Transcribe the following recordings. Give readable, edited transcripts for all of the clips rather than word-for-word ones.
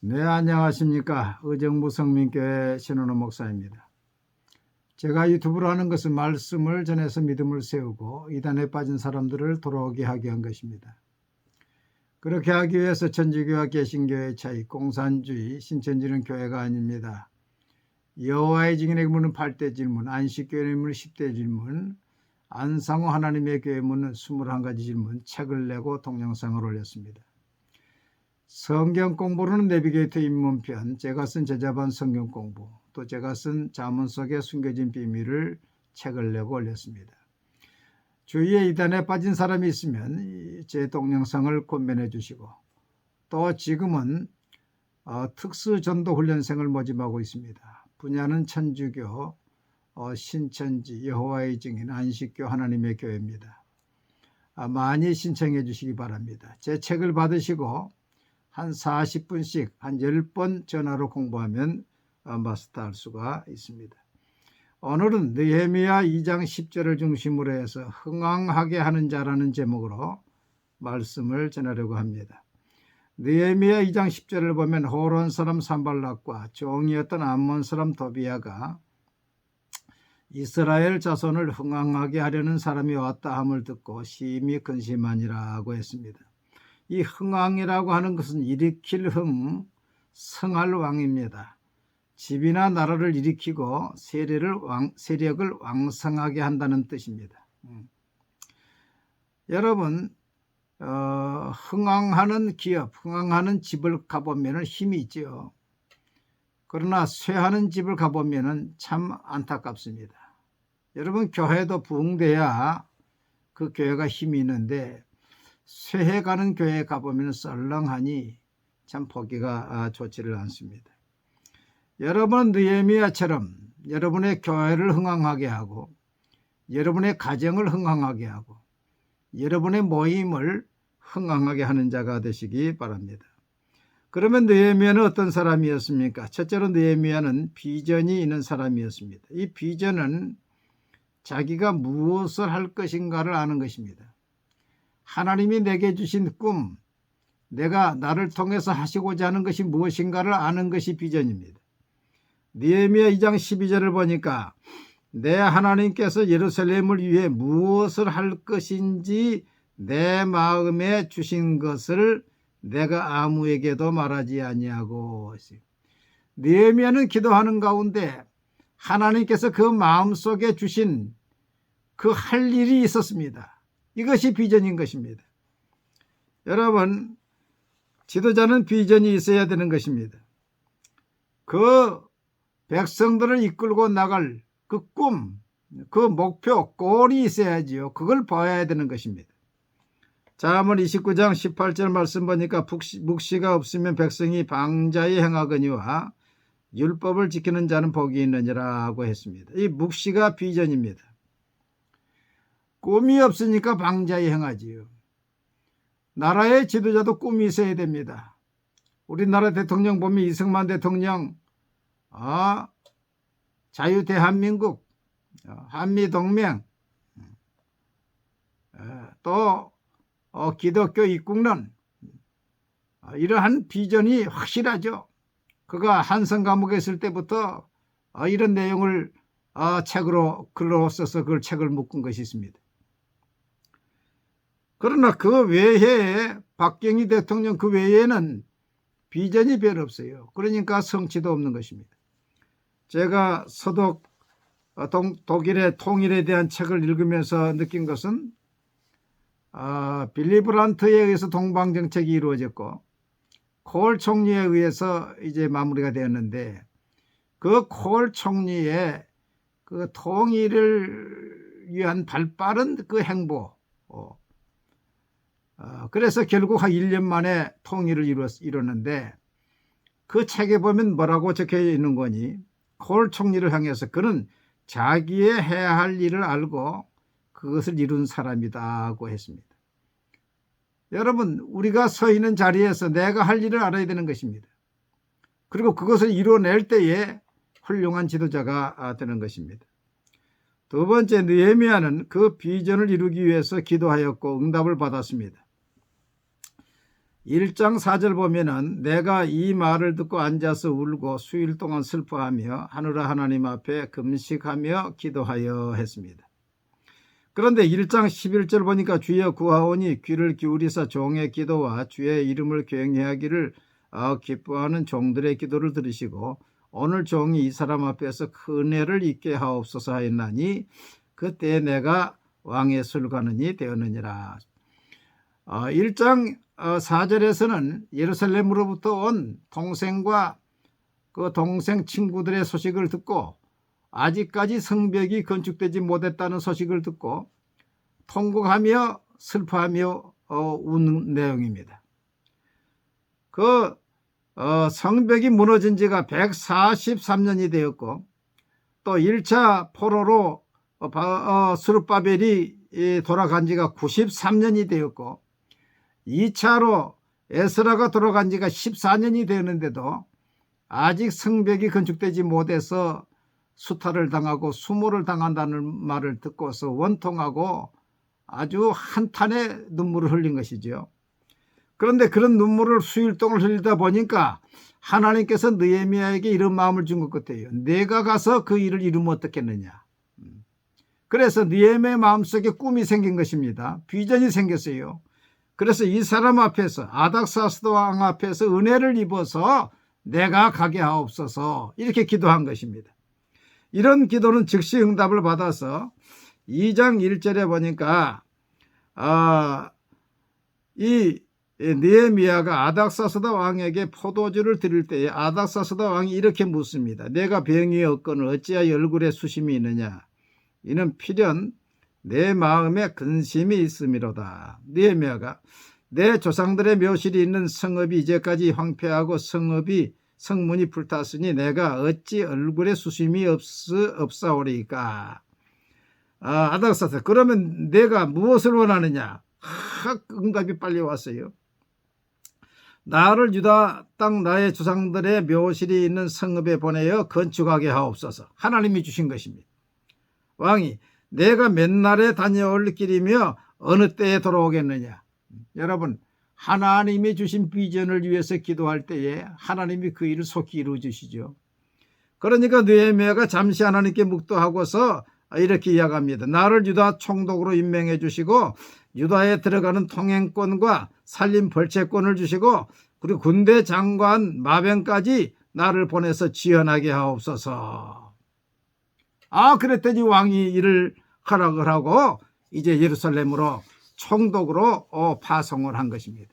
네, 안녕하십니까. 의정부성민교회 신원호 목사입니다. 제가 유튜브로 하는 것은 말씀을 전해서 믿음을 세우고 이단에 빠진 사람들을 돌아오게 하기 위한 것입니다. 그렇게 하기 위해서 천주교와 개신교의 차이, 공산주의, 신천지는 교회가 아닙니다. 여호와의 증인에게 묻는 8대 질문, 안식교회에 묻는 10대 질문, 안상호 하나님의 교회에 묻는 21가지 질문 책을 내고 동영상을 올렸습니다. 성경 공부로는 내비게이터 입문편, 제가 쓴 제자반 성경 공부, 또 제가 쓴 자문 속의 숨겨진 비밀을 책을 내고 올렸습니다. 주위에 이단에 빠진 사람이 있으면 제 동영상을 권면해 주시고, 또 지금은 특수전도훈련생을 모집하고 있습니다. 분야는 천주교, 신천지, 여호와의 증인, 안식교, 하나님의 교회입니다. 많이 신청해 주시기 바랍니다. 제 책을 받으시고 한 40분씩 한 10번 전화로 공부하면 마스터할 수가 있습니다. 오늘은 느헤미야 2장 10절을 중심으로 해서 흥왕하게 하는 자라는 제목으로 말씀을 전하려고 합니다. 느헤미야 2장 10절을 보면 호론 사람 산발락과 종이었던 암몬 사람 도비야가 이스라엘 자손을 흥왕하게 하려는 사람이 왔다 함을 듣고 심히 근심하니라고 했습니다. 이 흥왕이라고 하는 것은 일으킬 흥, 성할 왕입니다. 집이나 나라를 일으키고 세력을 왕성하게 한다는 뜻입니다. 여러분, 흥왕하는 기업, 흥왕하는 집을 가보면 힘이 있죠. 그러나 쇠하는 집을 가보면 참 안타깝습니다. 여러분, 교회도 부흥돼야 그 교회가 힘이 있는데 쇠해가는 교회에 가보면 썰렁하니 참 보기가 좋지를 않습니다. 여러분, 느헤미야처럼 여러분의 교회를 흥왕하게 하고 여러분의 가정을 흥왕하게 하고 여러분의 모임을 흥왕하게 하는 자가 되시기 바랍니다. 그러면 느헤미야는 어떤 사람이었습니까? 첫째로 느헤미야는 비전이 있는 사람이었습니다. 이 비전은 자기가 무엇을 할 것인가를 아는 것입니다. 하나님이 내게 주신 꿈, 내가 나를 통해서 하시고자 하는 것이 무엇인가를 아는 것이 비전입니다. 느헤미야 2장 12절을 보니까 내 하나님께서 예루살렘을 위해 무엇을 할 것인지 내 마음에 주신 것을 내가 아무에게도 말하지 아니하고. 느헤미야는 기도하는 가운데 하나님께서 그 마음속에 주신 그 할 일이 있었습니다. 이것이 비전인 것입니다. 여러분, 지도자는 비전이 있어야 되는 것입니다. 그 백성들을 이끌고 나갈 그 꿈, 그 목표, 골이 있어야지요. 그걸 봐야 되는 것입니다. 잠언 29장 18절 말씀 보니까 묵시가 없으면 백성이 방자에 행하거니와 율법을 지키는 자는 복이 있느니라고 했습니다. 이 묵시가 비전입니다. 꿈이 없으니까 방자에 행하지요. 나라의 지도자도 꿈이 있어야 됩니다. 우리나라 대통령 보면 이승만 대통령, 자유대한민국, 한미동맹, 또 기독교 입국론, 이러한 비전이 확실하죠. 그가 한성 감옥에 있을 때부터 이런 내용을 책으로 글로 써서 그걸 책을 묶은 것이 있습니다. 그러나 그 외에 박정희 대통령 그 외에는 비전이 별로 없어요. 그러니까 성취도 없는 것입니다. 제가 독일의 통일에 대한 책을 읽으면서 느낀 것은 빌리 브란트에 의해서 동방정책이 이루어졌고 콜 총리에 의해서 이제 마무리가 되었는데 그 콜 총리의 그 통일을 위한 발빠른 그 행보, 그래서 결국 한 1년 만에 통일을 이뤘는데 그 책에 보면 뭐라고 적혀 있는 거니? 콜 총리를 향해서 그는 자기의 해야 할 일을 알고 그것을 이룬 사람이다고 했습니다. 여러분, 우리가 서 있는 자리에서 내가 할 일을 알아야 되는 것입니다. 그리고 그것을 이뤄낼 때에 훌륭한 지도자가 되는 것입니다. 두 번째, 느헤미야는 그 비전을 이루기 위해서 기도하였고 응답을 받았습니다. 1장 4절 보면은 내가 이 말을 듣고 앉아서 울고 수일 동안 슬퍼하며 하늘아 하나님 앞에 금식하며 기도하여 했습니다. 그런데 1장 11절 보니까 주여 구하오니 귀를 기울이사 종의 기도와 주의 이름을 경외하기를 기뻐하는 종들의 기도를 들으시고 오늘 종이 이 사람 앞에서 큰 은혜를 입게 하옵소서 하였나니 그때 내가 왕의 술관원이 되었느니라. 1장 4절에서는 예루살렘으로부터 온 동생과 그 동생 친구들의 소식을 듣고 아직까지 성벽이 건축되지 못했다는 소식을 듣고 통곡하며 슬퍼하며 우는 내용입니다. 그 성벽이 무너진 지가 143년이 되었고 또 1차 포로로 스룹바벨이 돌아간 지가 93년이 되었고 2차로 에스라가 돌아간 지가 14년이 되었는데도 아직 성벽이 건축되지 못해서 수탈을 당하고 수모를 당한다는 말을 듣고서 원통하고 아주 한탄의 눈물을 흘린 것이죠. 그런데 그런 눈물을 수일 동안 흘리다 보니까 하나님께서 느헤미야에게 이런 마음을 준 것 같아요. 내가 가서 그 일을 이루면 어떻겠느냐. 그래서 느헤미야의 마음속에 꿈이 생긴 것입니다. 비전이 생겼어요. 그래서 이 사람 앞에서 아닥사스다 왕 앞에서 은혜를 입어서 내가 가게 하옵소서 이렇게 기도한 것입니다. 이런 기도는 즉시 응답을 받아서 2장 1절에 보니까 이 느헤미야가 아닥사스다 왕에게 포도주를 드릴 때에 아닥사스다 왕이 이렇게 묻습니다. 내가 병이 없거늘 어찌하여 얼굴에 수심이 있느냐. 이는 필연 내 마음에 근심이 있음이로다. 느헤미야가 내 조상들의 묘실이 있는 성읍이 이제까지 황폐하고 성문이 불탔으니 내가 어찌 얼굴에 수심이 없사오리까. 아닥사스 그러면 내가 무엇을 원하느냐. 응답이 빨리 왔어요. 나를 유다 땅 나의 조상들의 묘실이 있는 성읍에 보내어 건축하게 하옵소서. 하나님이 주신 것입니다. 왕이 내가 몇 날에 다녀올 길이며 어느 때에 돌아오겠느냐. 여러분 하나님이 주신 비전을 위해서 기도할 때에 하나님이 그 일을 속히 이루어 주시죠. 그러니까 느헤미야가 잠시 하나님께 묵도하고서 이렇게 이야기합니다. 나를 유다 총독으로 임명해 주시고 유다에 들어가는 통행권과 살림 벌채권을 주시고 그리고 군대 장관 마병까지 나를 보내서 지원하게 하옵소서. 그랬더니 왕이 이를 허락을 하고 이제 예루살렘으로 총독으로 파송을 한 것입니다.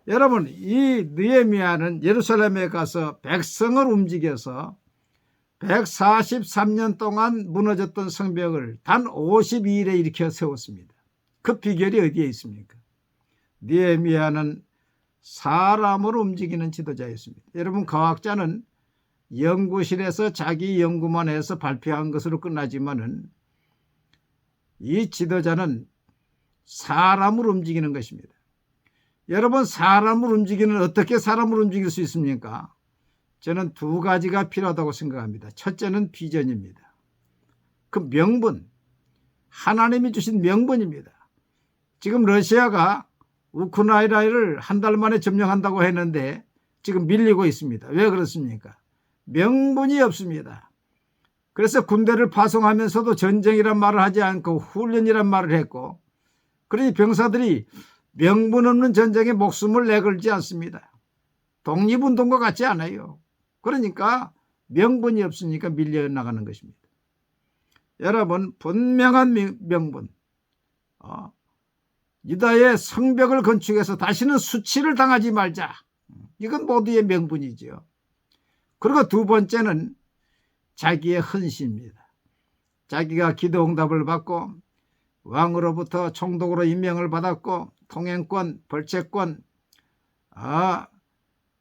여러분 이 느헤미야는 예루살렘에 가서 백성을 움직여서 143년 동안 무너졌던 성벽을 단 52일에 일으켜 세웠습니다. 그 비결이 어디에 있습니까? 느헤미야는 사람으로 움직이는 지도자였습니다. 여러분 과학자는 연구실에서 자기 연구만 해서 발표한 것으로 끝나지만은 이 지도자는 사람을 움직이는 것입니다. 여러분 사람을 움직이는 어떻게 사람을 움직일 수 있습니까? 저는 두 가지가 필요하다고 생각합니다. 첫째는 비전입니다. 그 명분, 하나님이 주신 명분입니다. 지금 러시아가 우크라이나를 한 달 만에 점령한다고 했는데 지금 밀리고 있습니다. 왜 그렇습니까? 명분이 없습니다. 그래서 군대를 파송하면서도 전쟁이란 말을 하지 않고 훈련이란 말을 했고 그러니 병사들이 명분 없는 전쟁에 목숨을 내걸지 않습니다. 독립운동과 같지 않아요. 그러니까 명분이 없으니까 밀려나가는 것입니다. 여러분 분명한 명분, 유다의 성벽을 건축해서 다시는 수치를 당하지 말자. 이건 모두의 명분이죠. 그리고 두 번째는 자기의 헌신입니다. 자기가 기도 응답을 받고 왕으로부터 총독으로 임명을 받았고 통행권, 벌채권,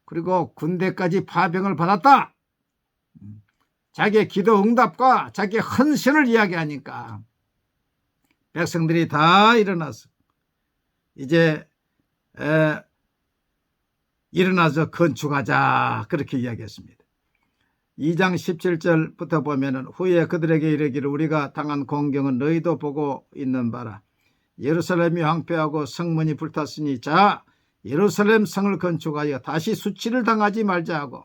그리고 군대까지 파병을 받았다. 자기의 기도 응답과 자기의 헌신을 이야기하니까 백성들이 다 일어나서 이제 일어나서 건축하자 그렇게 이야기했습니다. 2장 17절부터 보면은 후에 그들에게 이르기를 우리가 당한 공경은 너희도 보고 있는 바라. 예루살렘이 황폐하고 성문이 불탔으니 자 예루살렘 성을 건축하여 다시 수치를 당하지 말자 하고,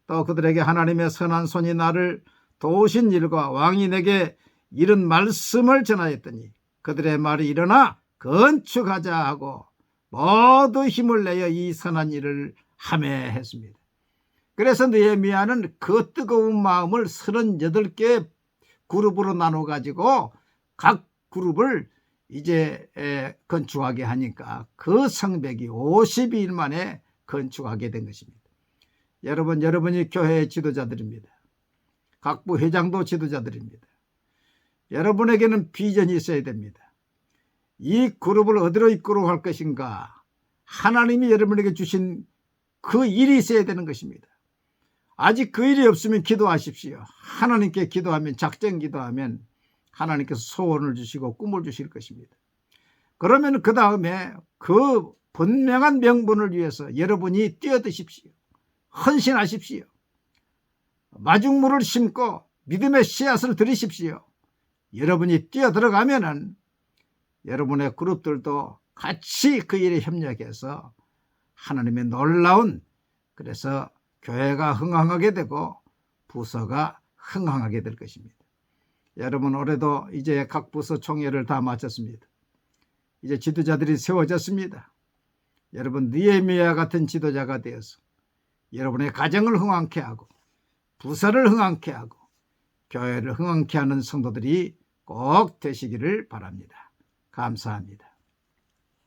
또 그들에게 하나님의 선한 손이 나를 도우신 일과 왕이 내게 이런 말씀을 전하였더니 그들의 말이 일어나 건축하자 하고 모두 힘을 내어 이 선한 일을 하매 했습니다. 그래서 느헤미야는 그 뜨거운 마음을 38개 그룹으로 나눠 가지고 각 그룹을 이제 건축하게 하니까 그 성벽이 52일 만에 건축하게 된 것입니다. 여러분, 여러분이 교회의 지도자들입니다. 각부 회장도 지도자들입니다. 여러분에게는 비전이 있어야 됩니다. 이 그룹을 어디로 이끌어갈 것인가, 하나님이 여러분에게 주신 그 일이 있어야 되는 것입니다. 아직 그 일이 없으면 기도하십시오. 하나님께 기도하면, 작정 기도하면 하나님께서 소원을 주시고 꿈을 주실 것입니다. 그러면 그 다음에 그 분명한 명분을 위해서 여러분이 뛰어드십시오. 헌신하십시오. 마중물을 심고 믿음의 씨앗을 들이십시오. 여러분이 뛰어들어가면은 여러분의 그룹들도 같이 그 일에 협력해서 하나님의 놀라운, 그래서 교회가 흥황하게 되고 부서가 흥황하게 될 것입니다. 여러분, 올해도 이제 각 부서 총회를 다 마쳤습니다. 이제 지도자들이 세워졌습니다. 여러분, 느헤미야 같은 지도자가 되어서 여러분의 가정을 흥황케 하고 부서를 흥황케 하고 교회를 흥황케 하는 성도들이 꼭 되시기를 바랍니다. 감사합니다.